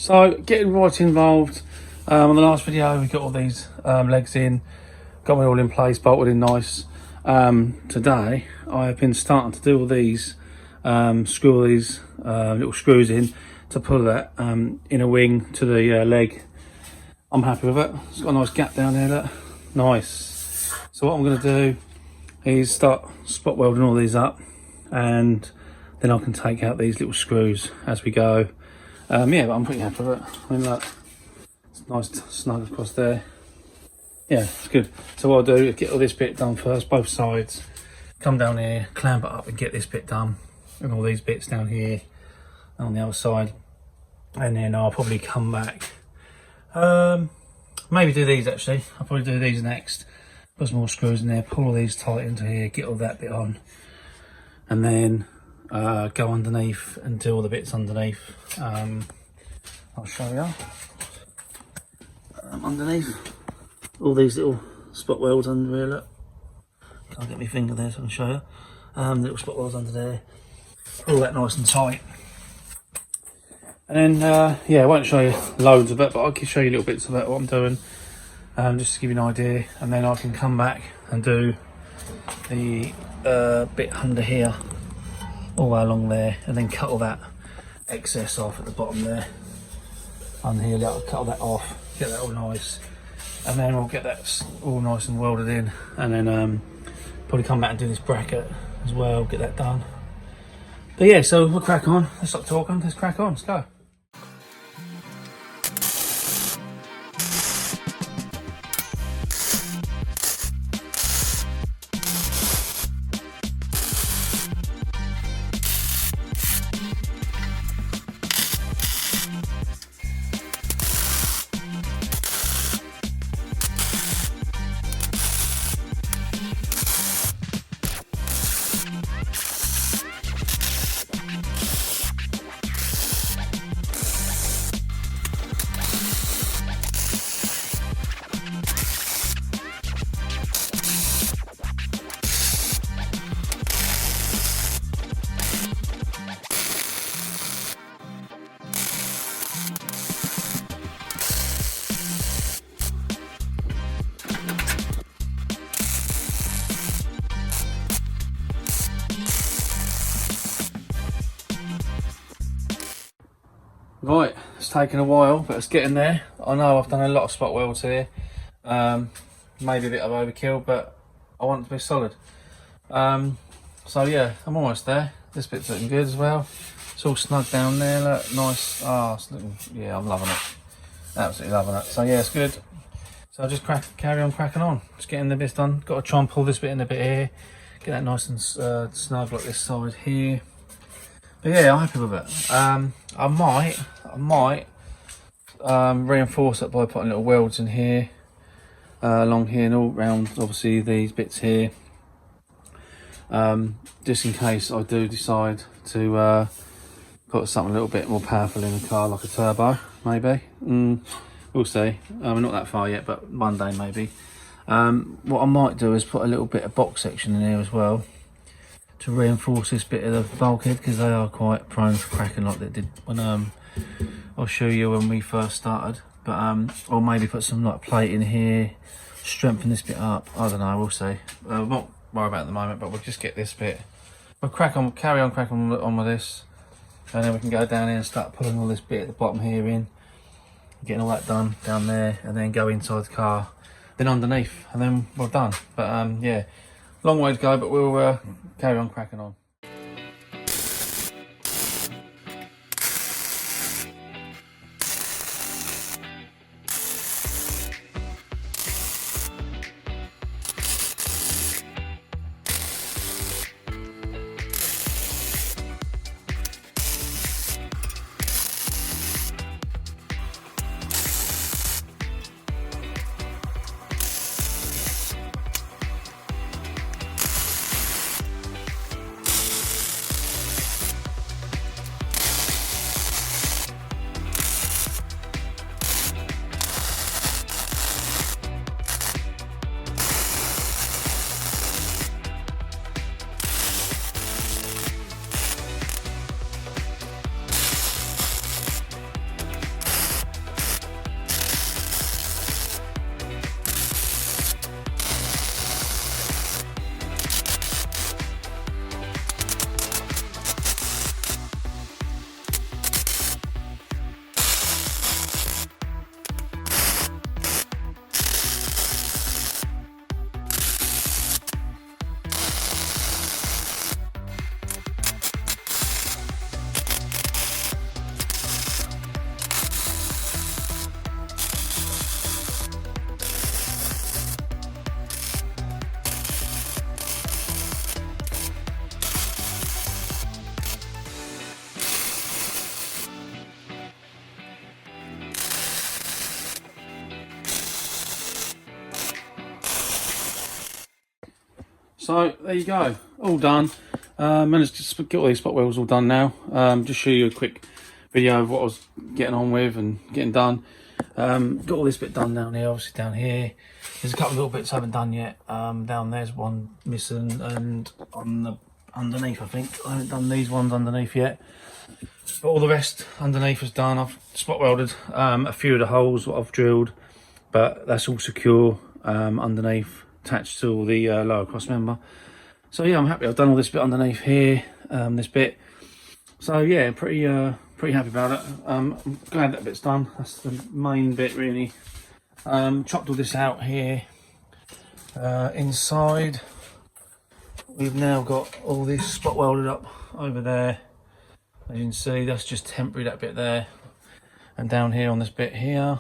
So getting right involved. On the last video we got all these legs in, got them all in place, bolted in nice. Today I have been starting to do all these, screw all these little screws in to pull that inner wing to the leg. I'm happy with it. It's got a nice gap down there, look. Nice. So what I'm going to do is start spot welding all these up, and then I can take out these little screws as we go. Yeah, but I'm pretty happy with it. I mean, look, it's nice snug across there. Yeah, it's good. So what I'll do is get all this bit done first, both sides. Come down here, clamp it up and get this bit done. And all these bits down here and on the other side. And then I'll probably come back. Maybe do these actually. I'll probably do these next. Put some more screws in there, pull all these tight into here, get all that bit on. And then go underneath and do all the bits underneath. I'll show you. Underneath. All these little spot welds under here, look. Can't get my finger there so I can show you. Little spot welds under there. All that nice and tight. And then, yeah, I won't show you loads of it, but I'll show you little bits of it, what I'm doing. Just to give you an idea. And then I can come back and do the bit under here, all the way along there, and then cut all that excess off at the bottom there. Under here, I'll cut all that off, get that all nice. And then we'll get that all nice and welded in, and then probably come back and do this bracket as well, get that done. But yeah, so we'll crack on. Let's stop talking, let's crack on, let's go. Right, it's taken a while, but it's getting there. I know I've done a lot of spot welds here. Maybe a bit of overkill, but I want it to be solid. So yeah, I'm almost there. This bit's looking good as well. It's all snug down there, look, nice. Ah, it's looking, yeah, I'm loving it. Absolutely loving it. So yeah, it's good. So I'll just carry on cracking on. Just getting the bits done. Got to try and pull this bit in a bit here. Get that nice and snug like this side here. But yeah, I'm happy with it. I might reinforce it by putting little welds in here, along here and all round, obviously these bits here, just in case I do decide to put something a little bit more powerful in the car, like a turbo, maybe. We'll see. We're not that far yet, but one day maybe. What I might do is put a little bit of box section in here as well, to reinforce this bit of the bulkhead, because they are quite prone to cracking like they did when I'll show you when we first started. But or maybe put some like plate in here, strengthen this bit up. I don't know, we'll see. We'll not worry about it at the moment, but we'll just get this bit. We'll carry on cracking on with this, and then we can go down here and start pulling all this bit at the bottom here in, getting all that done down there, and then go inside the car, then underneath, and then we're done. But yeah, long way to go, but we'll carry on cracking on. So there you go, all done. Managed to get all these spot welds all done now. Just show you a quick video of what I was getting on with and getting done. Got all this bit done down here, obviously down here. There's a couple of little bits I haven't done yet. Down there's one missing, and on the underneath I think. I haven't done these ones underneath yet. But all the rest underneath is done. I've spot welded a few of the holes what I've drilled, but that's all secure underneath, attached to all the lower cross member. So yeah, I'm happy I've done all this bit underneath here, this bit. So yeah, pretty happy about it. I'm glad that bit's done. That's the main bit really. Chopped all this out here. Inside we've now got all this spot welded up over there. As you can see, that's just temporary, that bit there, and down here on this bit here.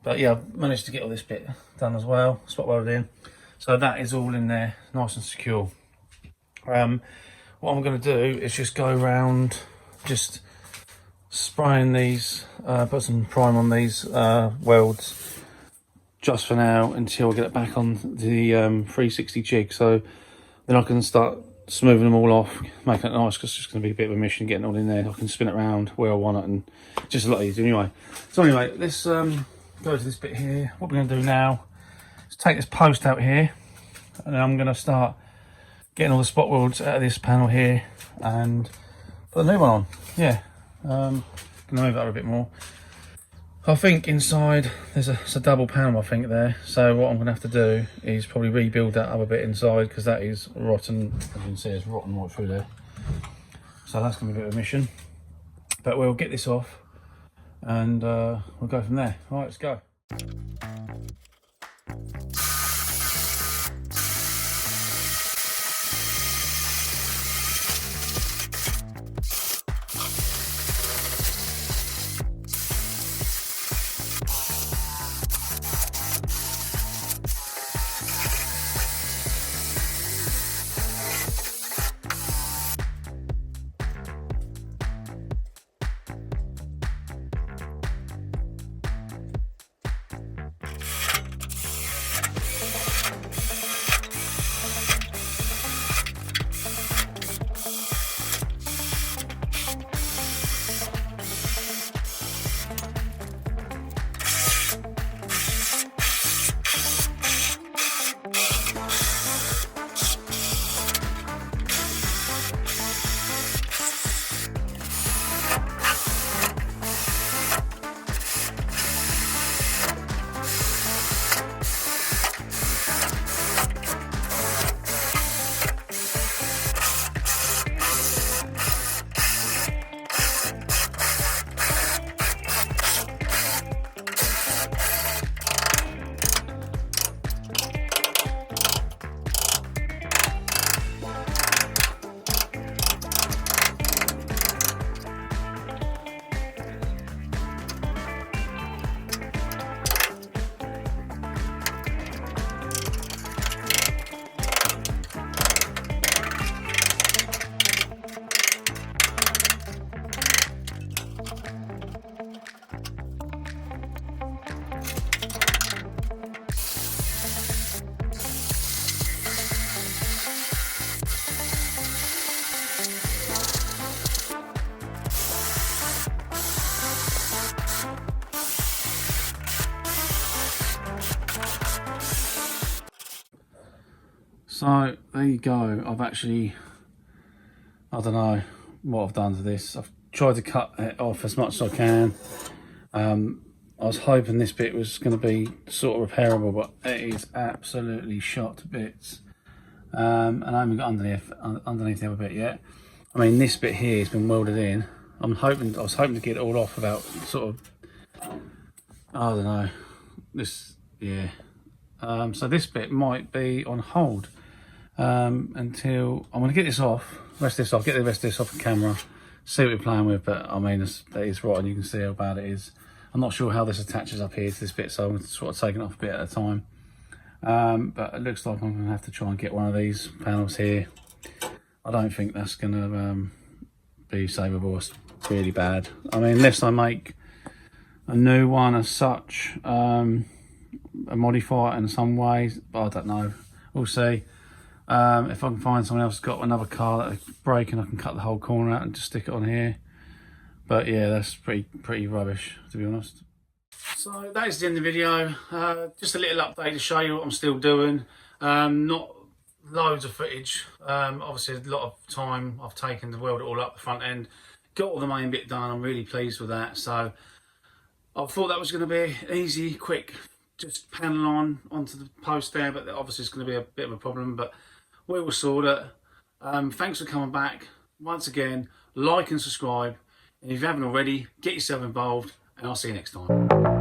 But yeah, I've managed to get all this bit done as well, spot welded in. So that is all in there, nice and secure. What I'm going to do is just go around, just spraying these, put some prime on these welds, just for now, until I get it back on the 360 jig. So then I can start smoothing them all off, making it nice, because it's just going to be a bit of a mission getting it all in there. I can spin it around where I want it, and just a lot easier anyway. So anyway, let's go to this bit here. What we're going to do now is take this post out here, and then I'm going to start getting all the spot welds out of this panel here and put a new one on. Yeah, going to move that a bit more. I think inside there's a double panel, I think, there. So what I'm going to have to do is probably rebuild that other bit inside, because that is rotten. As you can see, it's rotten right through there. So that's going to be a bit of a mission. But we'll get this off and we'll go from there. All right, let's go. So there you go. I've actually, I don't know what I've done to this. I've tried to cut it off as much as I can. I was hoping this bit was going to be sort of repairable, but it is absolutely shot to bits. And I haven't got underneath the other bit yet. I mean, this bit here has been welded in. I was hoping to get it all off without sort of, I don't know, this, yeah. So this bit might be on hold until I'm going to get this off, get the rest of this off the camera, see what we're playing with. But I mean, that is right, and you can see how bad it is. I'm not sure how this attaches up here to this bit, so I'm sort of taking it off a bit at a time. But it looks like I'm going to have to try and get one of these panels here. I don't think that's going to be savable. It's really bad. I mean, unless I make a new one as such, modify it in some ways, but I don't know. We'll see. If I can find someone else who's got another car that's breaking, I can cut the whole corner out and just stick it on here. But yeah, that's pretty rubbish, to be honest. So that is the end of the video. Just a little update to show you what I'm still doing. Not loads of footage. Obviously a lot of time I've taken to weld it all up the front end. Got all the main bit done. I'm really pleased with that. So I thought that was going to be easy, quick, just panel on onto the post there, but obviously it's going to be a bit of a problem, but we will sort it. Thanks for coming back. Once again, like and subscribe. And if you haven't already, get yourself involved, and I'll see you next time.